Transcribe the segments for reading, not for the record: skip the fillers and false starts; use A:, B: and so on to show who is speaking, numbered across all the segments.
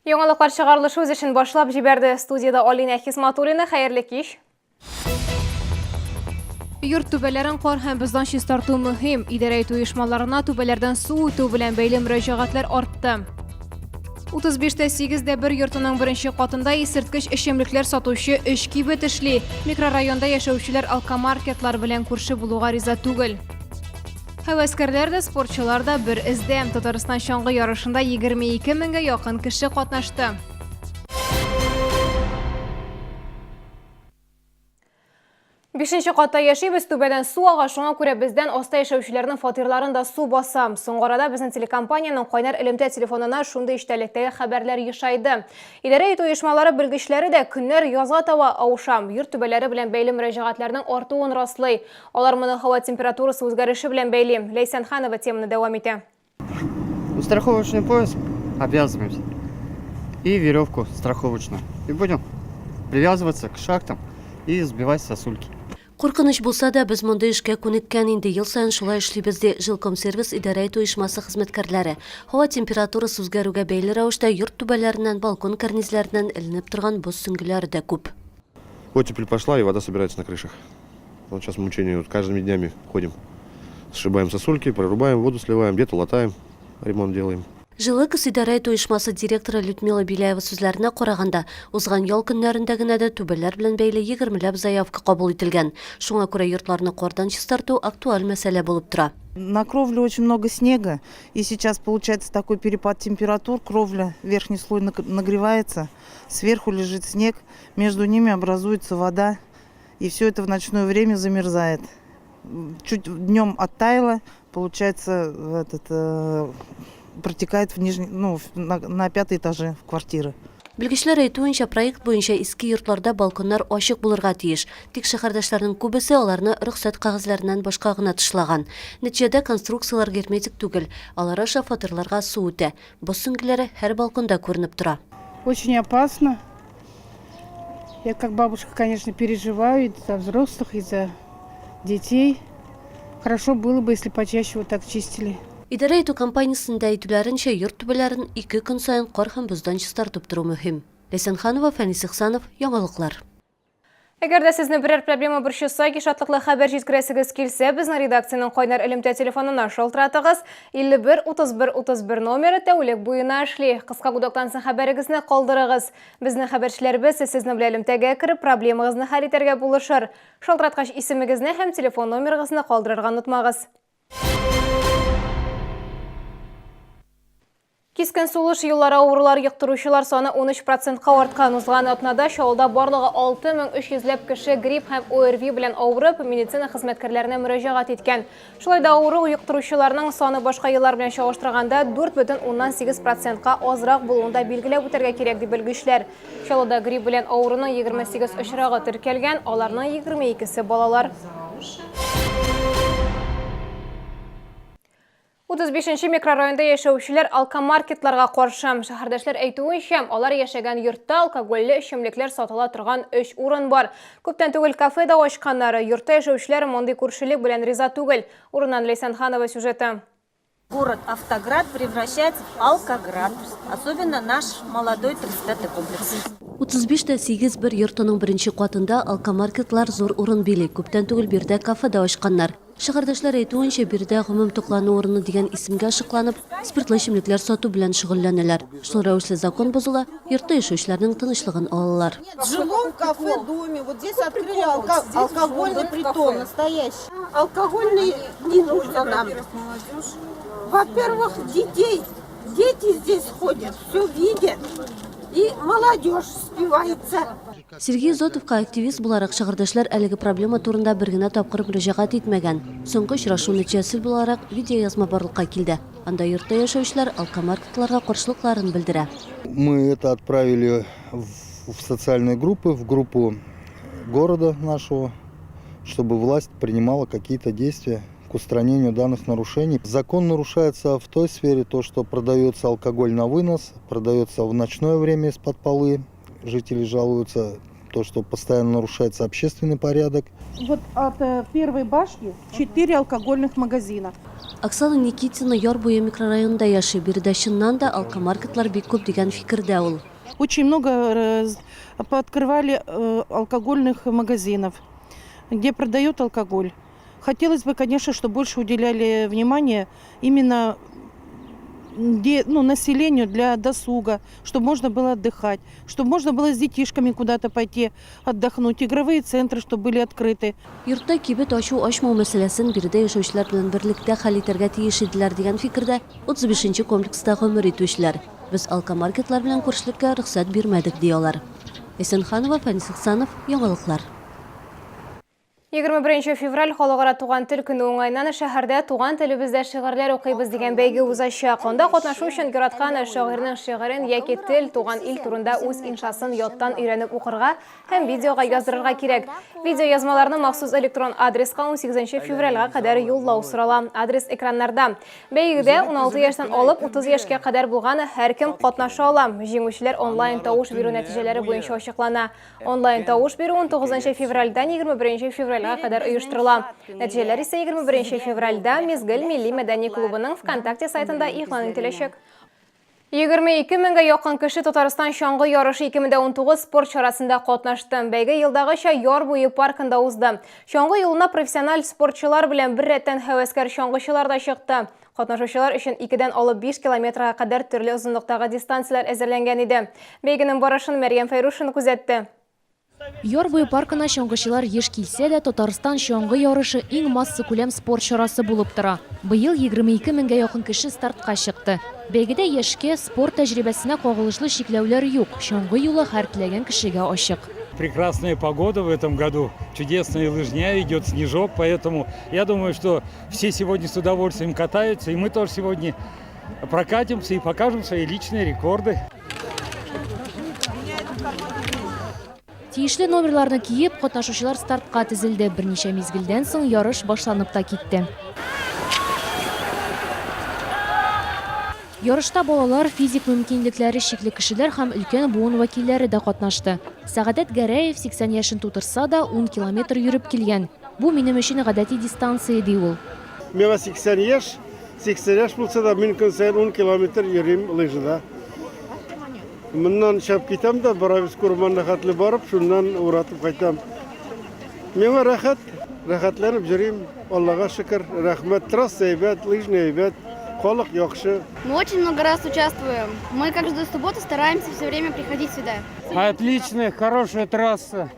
A: Яңалыклар чыгарылышы үз эшен башлап җибәрде. Студияда Алина Хисматуллина, хәерле кич. Йорт түбәләрен кар һәм боздан чистарту мөһим. Идарә итү оешмаларына түбәләрдән су үтү белән бәйле мөрәҗәгатьләр артты. 35-8-1 йортының беренче катында исерткеч эчемлекләр сатучы 3 кибет эшли. Микрорайонда яшәүчеләр алкомаркетлар белән күрше булуга риза түгел. Һәвәскәрләр дә, спортчылар да бер эздә. Татарстан чаңгы ярышында 22 меңгә якын кеше катнашты. Бишенче катта яшибез, түбәдән су ага, шуңа күрә бездән аста яшәүчеләрнең фатирларында су басам. Соңгы арада безнең телекомпанияның кайнар элемтә телефонына шундый иштәлектәге хәбәрләр ешайды. Идарә итү оешмалары белгечләре дә көннәр язга таба авышам. Йорт түбәләре белән бәйле мөрәҗәгатьләрнең артуын раслый. Алар моны һава температурасы үзгәреше белән бәйли. Ләйсән Ханова теманы дәвам итә.
B: Страховочный пояс обвязываемся и веревку страховочную. И будем привязываться к шахтам и сбивать сосульки.
C: Куркыныч булса да, без монда эшкә күнеккән инде. Ел сайын шулай эшлибез ди Жилкомсервис идарә итү оешмасы хезмәткәрләре. Һава температурасы үзгәрүгә бәйле рәвештә йорт түбәләреннән, балкон карнизләреннән эленеп торган боз сөңгеләре дә күп.
D: Оттепель пошла, и вода собирается на крышах. Вот сейчас мучение. Вот каждыми днями ходим. Сшибаем сосульки, прорубаем, воду сливаем, где-то латаем, ремонт делаем.
C: Жылы кыз идарә итү оешмасы директоры Людмила Биляева сүзләренә караганда, узган ял көннәрендә генә дә түбәләр белән бәйле 20ләп заявка кабул ителгән. Шуңа күрә йортларны кардан чистарту актуаль мәсьәлә булып тора.
E: На кровле очень много снега, и сейчас получается такой перепад температур. Кровля, верхний слой нагревается, сверху лежит снег, между ними образуется вода, и все это в ночное время замерзает. Чуть днем оттаяло, получается, протекает в нижний, на 5-й этаже квартиры.
C: Белгечләр әйтүенчә, проект буенча иске йортларда балконнар ачык булырга тиеш. Тик шәһәрдәшләрнең күбесе аларны рөхсәт кәгазьләреннән башка гына тышлаган. Нәтиҗәдә конструкциялар герметик түгел, алар аша фатирларга су үтә. Боз сөңгеләре һәр балконда күренеп тора.
F: Очень опасно. Я как бабушка, конечно, переживаю и за взрослых, и за детей. Хорошо было бы, если почаще вот так чистили.
C: Идарә итү компаниясында әйтүләренчә, йорт түбәләрен 2 көн сайын кар һәм боздан чистартып тору мөһим. Ләйсән Ханова, Фәнис Ихсанов, Яңалыклар.
A: Әгәр дә сезне берәр проблема борчыса, шатлыклы хәбәр җиткерәсегез килсә, безнең редакциянең кайнар элемтә телефонына шалтыратыгыз. 51 31 31 номеры тәүлек буена эшли. Кыска гудоктан соң хәбәрегезне калдырыгыз. Безнең хәбәрчеләребез сезнең белән элемтәгә кереп, проблемагызны хәл итәргә булышыр. Шалтыраткач исемегезне һәм телефон номерыгызны калдырырга онытмагыз. Кискен сулыш юллары авырулар йоктыручылар саны 13%-ка арткан. Узган атнада Чаллыда барлыгы 6300 кеше грипп һәм ОРВИ белән авырып, медицина хезмәткәрләренә мөрәҗәгать иткән. Шулай да авыру йоктыручыларның саны башка еллар белән чагыштырганда 4,8%-ка азрак булуында билгеләп үтәргә кирәк дип белгечләр. Чаллыда грипп белән авыруның 28 очрагы теркәлгән, аларның 22-се балалар. 35-нче микрорайонда яшәүчеләр алкомаркетларга каршы. Шәһәрдәшләр әйтүенчә, алар яшәгән йортта алкоголле эчемлекләр сатыла торган 3 урын бар. Күптән түгел кафеда ачканнары, йортта яшәүчеләр мондый күршелек белән риза түгел. Урыннан Ләйсән Ханова сюжеты.
G: Город Автоград превращается в алкоград, особенно наш молодой 35-й комплекс.
C: 35-8-1 йортының беренче катында алкомаркетлар зур урын били. Күптән түгел бирдә кафеда ачканнар. Шәһәрдәшләр әйтүенчә, бирдә гомум туклану урыны дигән исемгә ышыкланып, спиртлы эчемлекләр сату белән шөгыльләнәләр. Шул рәвешле закон бозыла, йортта яшәүчеләрнең тынычлыгын алалар.
H: В жилом кафе-доме вот здесь открыли алкогольный притон настоящий. Алкогольный не нужно нам. Во-первых, дети здесь ходят, все видят. И молодежь спивается.
C: Сергей Зотовка активист буларак шәһәрдәшләр әлеге проблема турында бер генә тапкыр мөрәҗәгать итмәгән. Соңгы очрашу нәтиҗәсе буларак видеоязма барлыкка килде. Анда йортта яшәүчеләр алкомаркетларга каршылыкларын белдерә.
I: Мы это отправили в социальные группы, в группу города нашего, чтобы власть принимала какие-то действия к устранению данных нарушений. Закон нарушается в той сфере, то, что продается алкоголь на вынос, продается в ночное время из-под полы. Жители жалуются, то, что постоянно нарушается общественный порядок.
H: Вот от первой башни 4 алкогольных магазина.
C: Оксана Никитина Yorboye микрорайонында яши, бирде чыннан да алкомаркетлар бик күп дигән фикердә ул.
H: Очень много пооткрывали алкогольных магазинов, где продают алкоголь. Хотелось бы, конечно, чтобы больше уделяли внимание именно населению для досуга, чтобы можно было отдыхать, чтобы можно было с детишками куда-то пойти отдохнуть, игровые центры, чтобы были открыты.
C: Йортта кибет ачу-ачмау мәсьәләсен бирде яшәүчеләр белән берлектә хәл итәргә тиеш иделәр дигән фикердә 35-нче комплекста гомер итүчеләр. Без алкомаркетлар белән күршелеккә рөхсәт бирмәдек диялар. Эсенханова, Фәнис Хсанов, яңалыклар.
A: 21 февраль халыкара туган тел көне уңайнан шәһәрдә туган телебездә шигырьләр укыйбыз дигән бәйге узачак. Анда катнашу өчен яраткан шагыйрьнең шигырен яки тел туган ил турында үз иншасын яттан өйрәнеп укырга һәм видеога яздырырга кирәк. Видео язмаларны махсус электрон адреска 18 февральгә кадәр юллау сорала. Адрес экраннарда. Бәйгедә 16 яшьтән алып 30 яшькә кадәр булган һәркем катнаша ала. Җиңүчеләр онлайн тавыш бирү нәтиҗәләре буенча ачыклана. Онлайн тавыш бирү 19 февральдән 21 февральгә кадәр оештырыла. Нәтиҗәләр исә 21 февральдә Мизгел милли мәдәни клубының ВКонтакте сайтында игълан ителәчәк. 22 меңгә якын кеше Татарстан чаңгы ярышы 2019 спорт чарасында катнашты. Бәйге елдагыча Yorboye паркында узды. Чаңгы юлына профессиональ спортчылар белән бер рәттән һәвәскәр чаңгычылар да чыкты. Катнашучылар өчен 2-дән алып 5 километрга кадәр төрле озынлыктагы дистанциялар әзерләнгән иде. Бәйгенең барышын Мәрьям Фәйрушин күзәтте.
J: Yorboye паркына чаңгычылар еш килсә дә, Татарстан чаңгы ярышы иң масса күләм спорт чарасы булып тора. Быел 22 меңгә якын кеше стартка чыкты. Бәйгедә яшькә, спорт тәҗрибәсенә кагылышлы чикләүләр юк. Чаңгы юлы һәр теләгән кешегә ачык.
K: Прекрасная погода в этом году, чудесная лыжня, идет снежок, поэтому я думаю, что все сегодня с удовольствием катаются, и мы тоже сегодня прокатимся и покажем свои личные рекорды.
J: Тиешле номерларны киеп, катнашучылар стартка тезелде. Берничә мизгелдән соң ярыш башланып та китте. Ярышта балалар, физик мөмкинлекләре чикле кешеләр һәм өлкән буын вәкилләре дә катнашты. Сәгадәт Гәрәев 80 яшен тутырса да 10 километр йөреп килгән. Бу минем өчен гадәти дистанция ди ул.
L: Мен 80 яшь булса да мөмкин сайын 10 километр йөрим лыжыда. Моннан чап китәм дә Боровицк урманына хәтле барып, шуннан уратып кайтам. Миңа рәхәтләнеп йөрим. Аллага шөкер, рәхмәт. Трасса әйбәт, лыжня әйбәт, халык яхшы.
M: Мы очень много раз участвуем. Мы каждую субботу стараемся все время приходить сюда.
N: Отличная, хорошая трасса.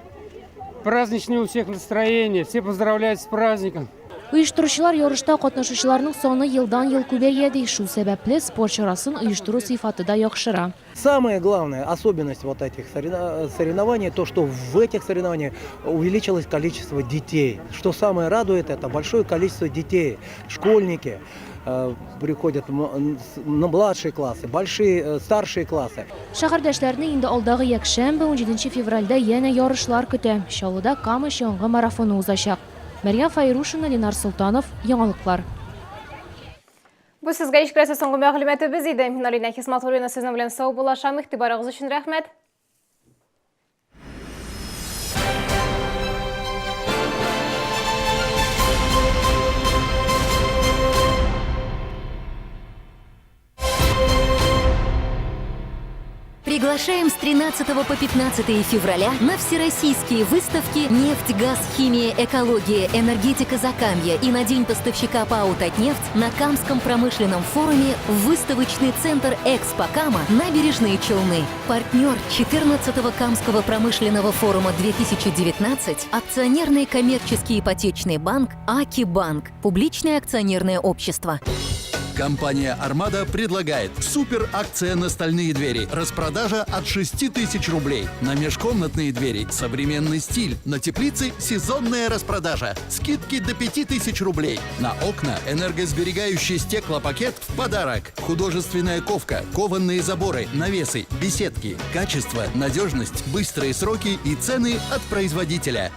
N: Праздничное у всех настроение. Все поздравляют с праздником.
J: Оештыручылар ярышта катнашучыларның саны елдан-ел күбәя ди. Шул сәбәпле спорт чарасын оештыру сыйфаты да яхшыра.
O: Самая главная особенность вот этих соревнований, то, что в этих соревнованиях увеличилось количество детей. Что самое радует, это большое количество детей. Школьники приходят на младшие классы, старшие классы.
J: Шәһәрдәшләрне инде алдагы якшәмбе 17 февральдә янә ярышлар көтә. Чаллыда Кама чаңгы марафоны узачак. Мәрьям Фәйрушина, Ленар Султанов, яңалыклар.
A: Бу сезгә ишкерәсе соңгы мәгълүматыбыз иде. Мин Алина Хисматуллина сезнең белән сау булашам. Игътибарыгыз өчен рәхмәт.
P: Приглашаем с 13 по 15 февраля на всероссийские выставки «Нефть, газ, химия, экология, энергетика Закамья» и на День поставщика ПАО «Татнефть» на Камском промышленном форуме в выставочный центр «Экспо Кама» Набережные Челны. Партнер 14-го Камского промышленного форума 2019 – акционерный коммерческий ипотечный банк «Аки Банк», публичное акционерное общество.
Q: Компания «Армада» предлагает супер-акция на стальные двери. Распродажа от 6000 рублей. На межкомнатные двери современный стиль. На теплицы сезонная распродажа. Скидки до 5000 рублей. На окна энергосберегающий стеклопакет в подарок. Художественная ковка, кованные заборы, навесы, беседки. Качество, надежность, быстрые сроки и цены от производителя.